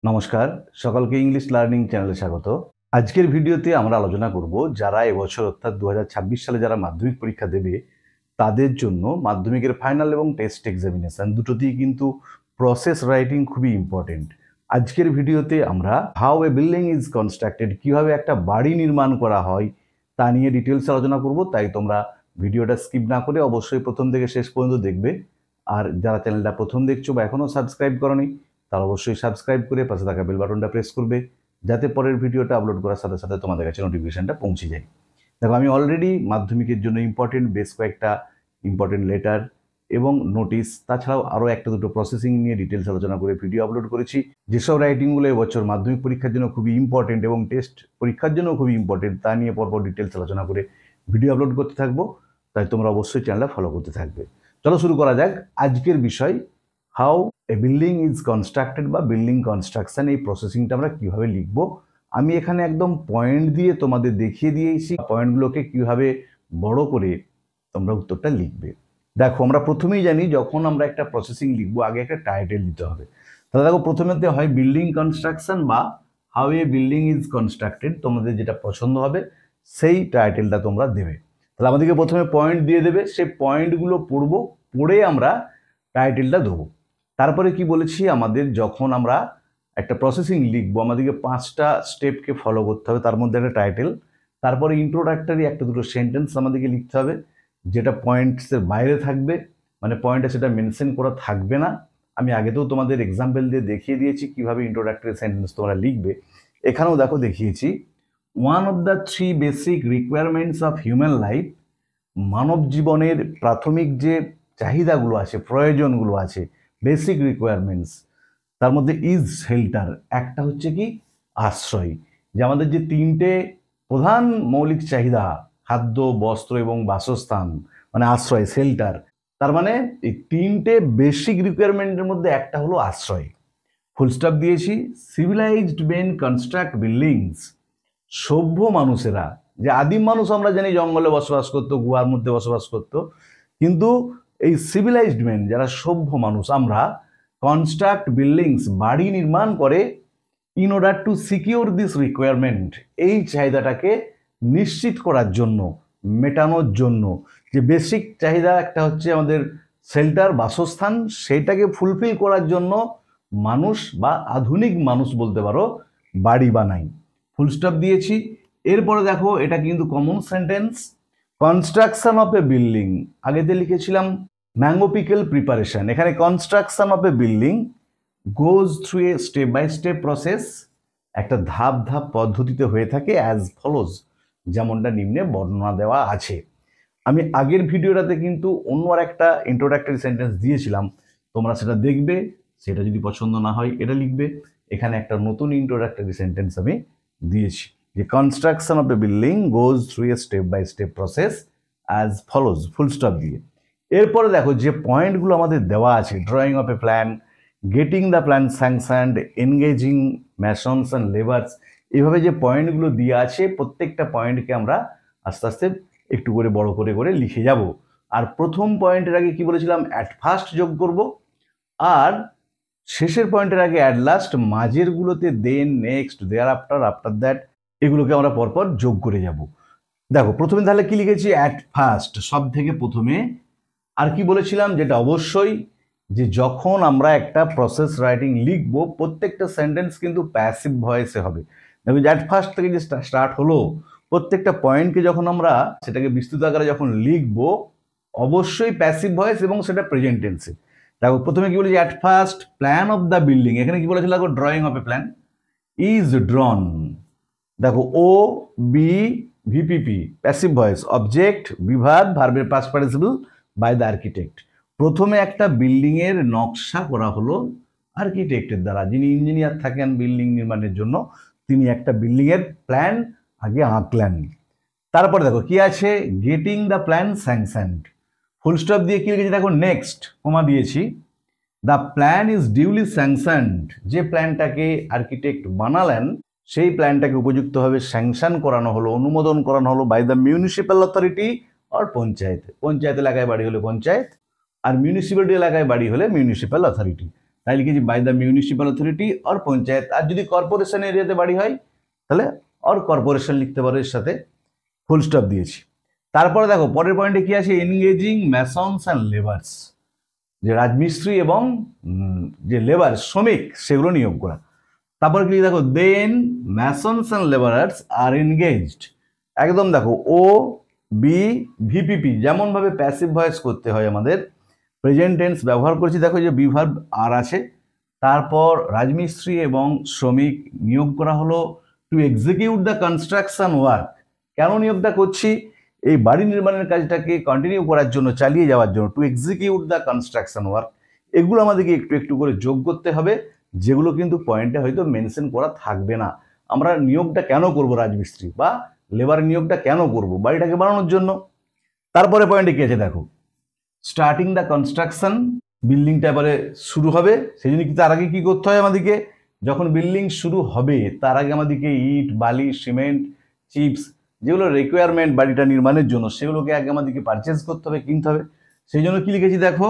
নমস্কার, সকলকে English learning চ্যানেলে স্বাগত। আজকের ভিডিওতে আমরা আলোচনা করব যারা এবছর অর্থাৎ 2026 সালে যারা মাধ্যমিক পরীক্ষা দেবে তাদের জন্য মাধ্যমিকের ফাইনাল এবং টেস্ট এক্সামিনেশন দুটোতেই কিন্তু প্রসেস রাইটিং খুবই ইম্পর্টেন্ট। আজকের ভিডিওতে আমরা how A building is constructed, কীভাবে একটা বাড়ি নির্মাণ করা হয় তা নিয়ে ডিটেলস আলোচনা করব। তাই তোমরা ভিডিওটা স্কিপ না করে অবশ্যই প্রথম থেকে শেষ পর্যন্ত দেখবে। আর যারা চ্যানেলটা প্রথম দেখছো বা এখনও সাবস্ক্রাইব করোনি তারা অবশ্যই সাবস্ক্রাইব করে পাশে থাকা বেল বাটনটা প্রেস করবে, যাতে পরের ভিডিওটা আপলোড করার সাথে সাথে তোমাদের কাছে নোটিফিকেশনটা পৌঁছে যায়। দেখো, আমি অলরেডি মাধ্যমিকের জন্য ইম্পর্টেন্ট বেশ কয়েকটা ইম্পর্টেন্ট লেটার এবং নোটিশ, তাছাড়াও আরও একটা দুটো প্রসেসিং নিয়ে ডিটেলস আলোচনা করে ভিডিও আপলোড করেছি। যেসব রাইটিংগুলো এবছর মাধ্যমিক পরীক্ষার জন্য খুবই ইম্পর্টেন্ট এবং টেস্ট পরীক্ষার জন্য খুবই ইম্পর্টেন্ট তা নিয়ে পরপর ডিটেলস আলোচনা করে ভিডিও আপলোড করতে থাকবো। তাই তোমরা অবশ্যই চ্যানেলটা ফলো করতে থাকবে। চলো শুরু করা যাক। আজকের বিষয় how A building is constructed বা বিল্ডিং কনস্ট্রাকশন, এই প্রসেসিংটা আমরা কীভাবে লিখব। আমি এখানে একদম পয়েন্ট দিয়ে তোমাদের দেখিয়ে দিয়েছি পয়েন্টগুলোকে কীভাবে বড় করে তোমরা উত্তরটা লিখবে। দেখো, আমরা প্রথমেই জানি যখন আমরা একটা প্রসেসিং লিখবো আগে একটা টাইটেল দিতে হবে। তাহলে দেখো, প্রথমেতে হয় বিল্ডিং কনস্ট্রাকশন বা how A building is constructed. তোমাদের যেটা পছন্দ হবে সেই টাইটেলটা তোমরা দেবে। তাহলে আমাদেরকে প্রথমে পয়েন্ট দিয়ে দেবে, সেই পয়েন্টগুলো পড়বো, পড়ে আমরা টাইটেলটা দেবো। তারপরে কি বলেছি, আমাদের যখন আমরা একটা প্রসেসিং লিখবো আমাদেরকে 5টা স্টেপকে ফলো করতে হবে, তার মধ্যে একটা টাইটেল, তারপরে ইন্ট্রোডাক্টরি একটা দুটো সেন্টেন্স আমাদেরকে লিখতে হবে যেটা পয়েন্টসের বাইরে থাকবে, মানে পয়েন্টে সেটা মেনশন করা থাকবে না। আমি আগেতেও তোমাদের এক্সাম্পল দিয়ে দেখিয়ে দিয়েছি কিভাবে ইন্ট্রোডাক্টরি সেন্টেন্স তোমরা লিখবে। এখানেও দেখো দেখিয়েছি, one of the 3 basic requirements of human life, মানব জীবনের প্রাথমিক যে চাহিদাগুলো আছে, প্রয়োজনগুলো আছে, বেসিক রিকোয়ারমেন্টস, তার মধ্যে ইজ শেল্টার, একটা হচ্ছে কি আশ্রয়। যে আমাদের যে 3টে প্রধান মৌলিক চাহিদা, খাদ্য, বস্ত্র এবং বাসস্থান, মানে আশ্রয়, শেল্টার, তার মানে এই 3টে বেসিক রিকোয়ারমেন্টের মধ্যে একটা হলো আশ্রয়। ফুল স্টপ দিয়েছি। সিভিলাইজড মেন কনস্ট্রাক্ট বিল্ডিংস, সভ্য মানুষেরা, যে আদিম মানুষ আমরা জানি জঙ্গলে বসবাস করতো, গুহার মধ্যে বসবাস করতো, কিন্তু এই সিভিলাইজড মেন যারা সভ্য মানুষ, আমরা কনস্ট্রাক্ট বিল্ডিংস, বাড়ি নির্মাণ করে, in order to secure this requirement, এই চাহিদাটাকে নিশ্চিত করার জন্য, মেটানোর জন্য। যে বেসিক চাহিদা একটা হচ্ছে আমাদের শেল্টার, বাসস্থান, সেইটাকে ফুলফিল করার জন্য মানুষ বা আধুনিক মানুষ বলতে পারো বাড়ি বানাই। ফুল স্টপ দিয়েছি। এরপরে দেখো, এটা কিন্তু common sentence. Construction of a building, আগেতে লিখেছিলাম ম্যাঙ্গো পিকেল প্রিপারেশন, এখানে construction of a building goes through a step by step process, একটা ধাপ ধাপ পদ্ধতিতে হয়ে থাকে, অ্যাজ ফলোজ, যেমনটা নিম্নে বর্ণনা দেওয়া আছে। আমি আগের ভিডিওটাতে কিন্তু অন্য আর একটা ইন্ট্রোডাক্টরি সেন্টেন্স দিয়েছিলাম, তোমরা সেটা দেখবে, সেটা যদি পছন্দ না হয় এটা লিখবে। এখানে একটা নতুন ইন্ট্রোডাক্টরি সেন্টেন্স আমি দিয়েছি, যে construction of a building goes through a step by step process as follows, full stop দিয়ে। এরপরে দেখো, যে পয়েন্টগুলো আমাদের দেওয়া আছে, drawing of a plan, getting the plan sanctioned, engaging masons and labours, এইভাবে যে পয়েন্টগুলো দিয়ে আছে প্রত্যেকটা পয়েন্টকে আমরা আস্তে আস্তে একটু করে বড় করে করে লিখে যাব। আর প্রথম পয়েন্টের আগে কি বলেছিলাম, অ্যাট ফার্স্ট যোগ করব, আর শেষের পয়েন্টের আগে অ্যাট লাস্ট, মাঝেরগুলোতে then, next, thereafter, after that, এগুলোকে আমরা পরপর যোগ করে যাব। দেখো, প্রথমে তাহলে কি লিখেছি, অ্যাট ফার্স্ট, সব থেকে প্রথমে। আর কি বলেছিলাম, যেটা অবশ্যই, যে যখন আমরা একটা প্রসেস রাইটিং লিখব প্রত্যেকটা সেন্টেন্স কিন্তু প্যাসিভ ভয়েসে হবে। দেখো, অ্যাট ফার্স্ট থেকে যে স্টার্ট হলো, প্রত্যেকটা পয়েন্টকে যখন আমরা সেটাকে বিস্তৃত আকারে যখন লিখব অবশ্যই প্যাসিভ ভয়েস এবং সেটা প্রেজেন্ট টেন্সে। দেখো, প্রথমে কি বলেছি, at first plan of the building, এখানে কি বলেছিল, দেখো drawing of a plan is drawn. দেখো, O be VPP, passive voice, object বিভাগ, ভার্বের past participle, by the architect. প্রথমে একটা বিল্ডিংয়ের নকশা করা হলো আর্কিটেক্টের দ্বারা, যিনি ইঞ্জিনিয়ার থাকেন বিল্ডিং নির্মাণের জন্য, তিনি একটা বিল্ডিংয়ের প্ল্যান আগে আঁকলেন। তারপরে দেখো কি আছে, getting the plan sanctioned, full stop দিয়ে কি লিখেছি, দেখো নেক্সট কমা দিয়েছি, the plan is duly sanctioned, যে প্ল্যানটাকে আর্কিটেক্ট বানালেন সেই প্ল্যানটাকে উপযুক্তভাবে স্যাংশন করানো হলো, অনুমোদন করানো হলো, বাই দ্য মিউনিসিপ্যাল অথরিটি আর পঞ্চায়েত। পঞ্চায়েত এলাকায় বাড়ি হলে পঞ্চায়েত, আর মিউনিসিপ্যালিটি এলাকায় বাড়ি হলে মিউনিসিপ্যাল অথরিটি। তাই লিখেছি by the municipal authority or panchayat. আর যদি কর্পোরেশন এরিয়াতে বাড়ি হয় তাহলে অর কর্পোরেশন লিখতে পারো, এর সাথে ফুল স্টপ দিয়েছি। তারপরে দেখো পরের পয়েন্টে কি আছে, এনগেজিং ম্যাসনস অ্যান্ড লেবার্স, যে রাজমিস্ত্রি এবং যে লেবার শ্রমিক সেগুলো নিয়োগ করা। তারপর কি দেখো, দেন masons and labourers are engaged, একদম দেখো ও বি ভিপিপি, যেমনভাবে প্যাসিভ ভয়েস করতে হয় আমাদের প্রেজেন্ট টেন্স ব্যবহার করছি, দেখো যে বি ভার্ব আর আছে। তারপর রাজমিস্ত্রি এবং শ্রমিক নিয়োগ করা হলো two execute the construction work. কেন নিয়োগটা করছি, এই বাড়ি নির্মাণের কাজটাকে কন্টিনিউ করার জন্য, চালিয়ে যাওয়ার জন্য, two execute the construction work. এগুলো আমাদেরকে একটু একটু করে যোগ করতে হবে, যেগুলো কিন্তু পয়েন্টে হয়তো মেনশন করা থাকবে না। আমরা নিয়োগটা কেন করব, রাজমিস্ত্রি বা লেবার নিয়োগটা কেন করব, বাড়িটাকে বানানোর জন্য। তারপরে পয়েন্টে কি আছে দেখো, স্টার্টিং দ্য কনস্ট্রাকশন, বিল্ডিংটা এবারে শুরু হবে, সেই জন্য কি তার আগে কি করতে হয় আমাদেরকে, যখন বিল্ডিং শুরু হবে তার আগে আমাদেরকে ইট, বালি, সিমেন্ট, চিপস, যেগুলো রিকোয়ারমেন্ট বাড়িটা নির্মাণের জন্য, সেগুলোকে আগে আমাদেরকে পারচেজ করতে হবে, কিনতে হবে। সেই জন্য কি লিখেছি দেখো,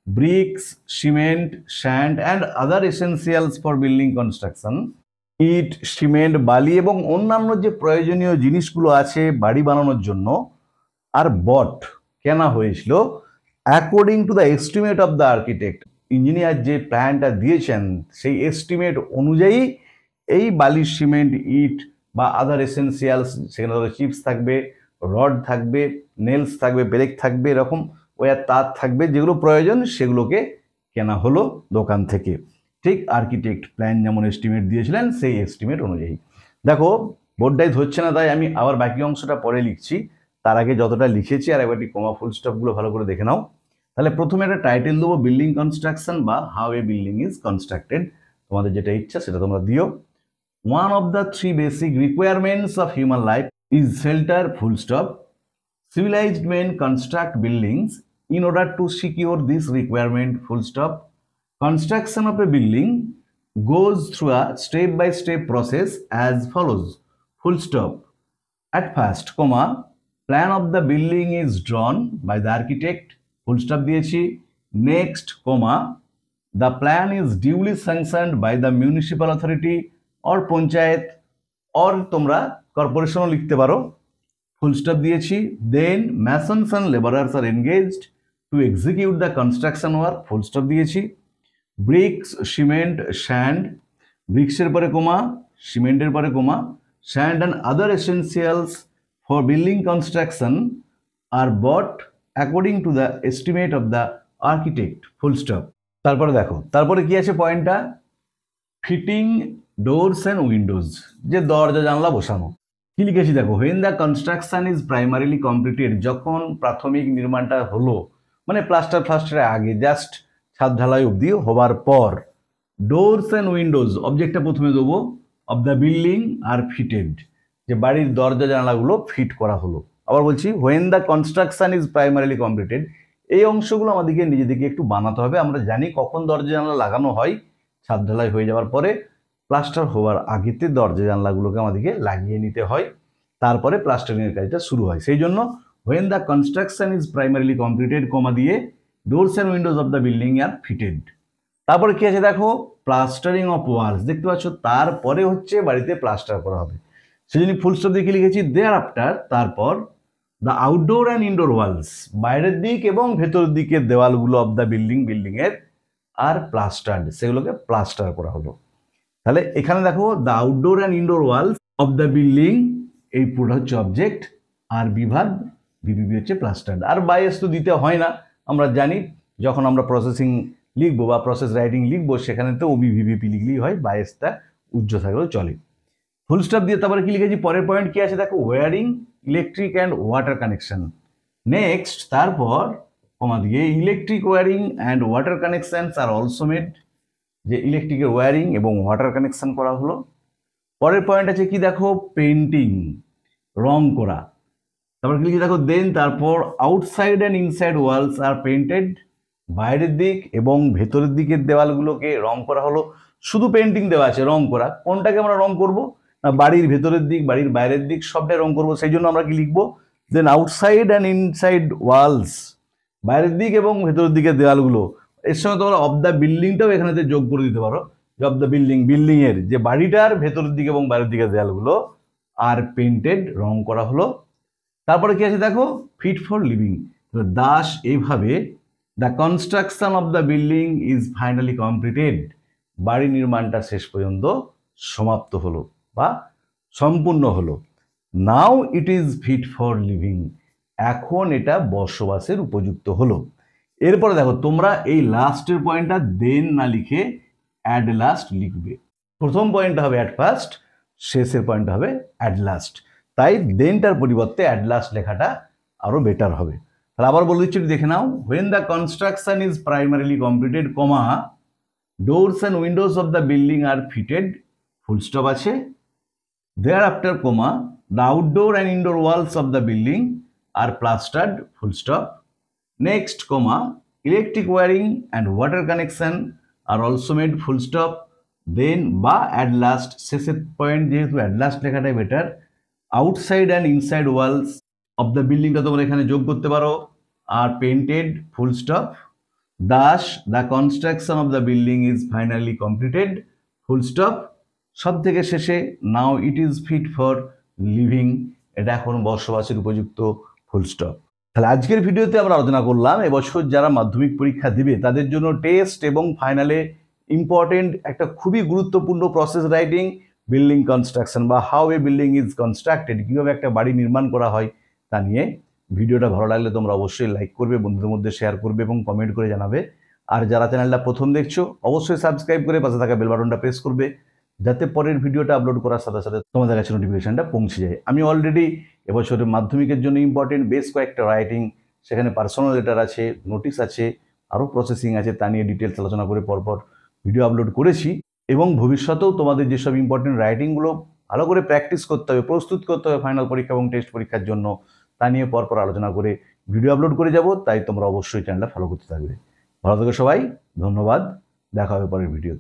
bricks, cement, sand and other essentials for building construction. ইট, সিমেন্ট, বালি এবং অন্যান্য যে প্রয়োজনীয় জিনিসগুলো আছে বাড়ি বানানোর জন্য, আর বট কেনা হয়েছিল according to the estimate of the architect. Engineer যে প্ল্যানটা দিয়েছেন সেই এস্টিমেট অনুযায়ী এই বালি, সিমেন্ট, ইট বা আদার এসেন্সিয়ালস, সেখানে ধরো চিপস থাকবে, রড থাকবে, নেলস থাকবে, ব্রেক থাকবে, এরকম ওয়ার তার থাকবে, যেগুলো প্রয়োজন সেগুলোকে কেনা হলো দোকান থেকে। ঠিক আর্কিটেক্ট প্ল্যান যেমন এস্টিমেট দিয়েছিলেন সেই এস্টিমেট অনুযায়ী। দেখো বোর্ডটাই ধরছে না, তাই আমি আবার বাকি অংশটা পরে লিখছি। তার আগে যতটা লিখেছি আর একবারটি কমা ফুল স্টপগুলো ভালো করে দেখে নাও। তাহলে প্রথমে একটা টাইটেল দেবো, বিল্ডিং কনস্ট্রাকশন বা how A building is constructed. তোমাদের যেটা ইচ্ছা সেটা তোমরা দিও। One of the three basic requirements of human life is shelter, full stop. Civilized men construct buildings in order to secure this requirement, full stop. Construction of a building goes through a step-by-step process as follows, full stop. At first, comma, plan of the building is drawn by the architect, full stop দিয়েছি। Next, comma, the plan is duly sanctioned by the municipal authority or panchayat, or তোমরা কর্পোরেশনও লিখতে পারো, full stop দিয়েছি। Then masons and labourers are engaged to execute the construction work, full stop দিয়েছি। Bricks, cement, sand, ব্রিক্সের পরে comma, সিমেন্টের পরে comma, sand and other essentials for building construction are bought according to the estimate of the architect, full stop. তারপরে দেখো, তারপরে কি আছে পয়েন্টটা, ফিটিং ডোরস অ্যান্ড উইন্ডোজ, যে দরজা জানলা বসানো। কি লিখেছি দেখো, when the construction is primarily completed, যখন প্রাথমিক নির্মাণটা হলো, মানে প্লাস্টারের আগে, জাস্ট ছাদ ঢালাই অবধি হবার পর, ডোরস অ্যান্ড উইন্ডোজ, অবজেক্টটা প্রথমে দেবো, of the building are fitted, যে বাড়ির দরজা জানালাগুলো ফিট করা হলো। আবার বলছি, when the construction is primarily completed, এই অংশগুলো আমাদেরকে নিজেদেরকে একটু বানাতে হবে। আমরা জানি কখন দরজা জানলা লাগানো হয়, ছাদ ঢালাই হয়ে যাওয়ার পরে, প্লাস্টার হওয়ার আগেতে দরজা জানলাগুলোকে আমাদেরকে লাগিয়ে নিতে হয়, তারপরে প্লাস্টারিংয়ের কাজটা শুরু হয়। সেই জন্য when the construction is primarily completed, comma দিয়ে doors and windows of the building are fitted. তারপরে কি আছে দেখো, প্লাস্টারিং অফ ওয়ালস, দেখতে পাচ্ছ, তারপরে হচ্ছে বাড়িতে প্লাস্টার করা হবে। সেই জন্য ফুল স্টপ দিয়ে লিখেছি দেয়ার আফটার, তারপর the outdoor and indoor walls, বাইরের দিক এবং ভেতরের দিকের দেওয়ালগুলো অফ দ্য বিল্ডিংয়ের আর প্লাস্টার্ড, সেগুলোকে প্লাস্টার করা হলো। তাহলে এখানে দেখো, the outdoor and indoor walls of the building, এই পুরো হচ্ছে অবজেক্ট, আর বিভাগ ভিপিপি হচ্ছে প্লাস্টার্ড। আর বায়াস তো দিতে হয় না, আমরা জানি যখন আমরা প্রসেসিং লিখবো বা প্রসেস রাইটিং লিখবো সেখানে তো ওবি ভিভিপি লিখলেই হয়, বায়াসটা উজ্জ্বল থাকলেও চলে। ফুল স্টপ দিয়ে তারপরে কি লিখেছি, পরের পয়েন্ট কি আছে দেখো, wiring, electric and water connection. Next, তারপর কমা দিয়ে electric wiring and water connections are also made, যে ইলেকট্রিকের ওয়্যারিং এবং ওয়াটার কানেকশন করা হলো। পরের পয়েন্ট আছে কি দেখো, পেন্টিং, রং করা। তারপর কি লিখে দেখো, দেন তারপর outside and inside walls are painted, বাইরের দিক এবং ভেতরের দিকের দেওয়ালগুলোকে রং করা হলো। শুধু পেন্টিং দেওয়া আছে, রং করা, কোনটাকে আমরা রং করব না, বাড়ির ভেতরের দিক, বাড়ির বাইরের দিক, সবটাই রং করব। সেই জন্য আমরা কি লিখবো, দেন আউটসাইড অ্যান্ড ইনসাইড ওয়ালস, বাইরের দিক এবং ভেতরের দিকের দেওয়ালগুলো এর সঙ্গে তোমরা অফ দ্য বিল্ডিংটাও এখানে যোগ করে দিতে পারো, যে অফ দ্য বিল্ডিং এর যে বাড়িটার ভেতরের দিকে এবং বাইরের দিকে দেয়ালগুলো আর পেন্টেড, রং করা হলো। তারপরে কি আছে দেখো, ফিট ফর লিভিং। দাস এইভাবে the construction of the building is finally completed, বাড়ি নির্মাণটা শেষ পর্যন্ত সমাপ্ত হলো বা সম্পূর্ণ হলো। Now it is fit for living, এখন এটা বসবাসের উপযুক্ত হলো। এরপরে দেখো তোমরা এই লাস্টের পয়েন্টটা দেন না লিখে অ্যাট লাস্ট লিখবে। প্রথম পয়েন্টটা হবে অ্যাট ফার্স্ট, শেষের পয়েন্টটা হবে অ্যাট লাস্ট। তাই দেনটার পরিবর্তে অ্যাট লাস্ট লেখাটা আরো বেটার হবে। তাহলে আবার বলে দিচ্ছি, দেখে নাও। When the construction is primarily completed, comma doors and windows of the building are fitted, full stop আছে। Thereafter, comma the outdoor and indoor walls of the building are plastered, full stop. Next, comma electric wiring and water connection are also made, full stop. Then বা at last, শেষের point যেহেতু at last লেখাটাই better. Outside and inside walls of the বিল্ডিংটা তোমরা এখানে যোগ করতে পারো, are painted, full stop. Thus the construction of the building is finally completed, full stop. সব থেকে শেষে now it is fit for living, এটা এখন বসবাসের উপযুক্ত, ফুল স্টপ। তাহলে আজকের ভিডিওতে আমরা আলোচনা করলাম এবছর যারা মাধ্যমিক পরীক্ষা দিবে তাদের জন্য টেস্ট এবং ফাইনালে ইম্পর্টেন্ট একটা খুবই গুরুত্বপূর্ণ প্রসেস রাইটিং, বিল্ডিং কনস্ট্রাকশন বা how A building is constructed, কীভাবে একটা বাড়ি নির্মাণ করা হয় তা নিয়ে। ভিডিওটা ভালো লাগলে তোমরা অবশ্যই লাইক করবে, বন্ধুদের মধ্যে শেয়ার করবে এবং কমেন্ট করে জানাবে। আর যারা চ্যানেলটা প্রথম দেখছো অবশ্যই সাবস্ক্রাইব করে পাশে থাকা বেল বাটনটা প্রেস করবে, যাতে পরের ভিডিওটা আপলোড করার সাথে সাথে তোমাদের কাছে নোটিফিকেশনটা পৌঁছে যায়। আমি অলরেডি এবছরের মাধ্যমিকের জন্য ইম্পর্টেন্ট বেশ কয়েকটা রাইটিং, সেখানে পার্সোনাল লেটার আছে, নোটিশ আছে, আরও প্রসেসিং আছে, তা নিয়ে ডিটেলস আলোচনা করে পরপর ভিডিও আপলোড করেছি। এবং ভবিষ্যতেও তোমাদের যেসব ইম্পর্টেন্ট রাইটিংগুলো ভালো করে প্র্যাকটিস করতে হবে, প্রস্তুত করতে হবে ফাইনাল পরীক্ষা এবং টেস্ট পরীক্ষার জন্য, তা নিয়ে পরপর আলোচনা করে ভিডিও আপলোড করে যাব। তাই তোমরা অবশ্যই চ্যানেলটা ফলো করতে থাকবে। ভালো থেকো সবাই, ধন্যবাদ, দেখা হবে পরের ভিডিও।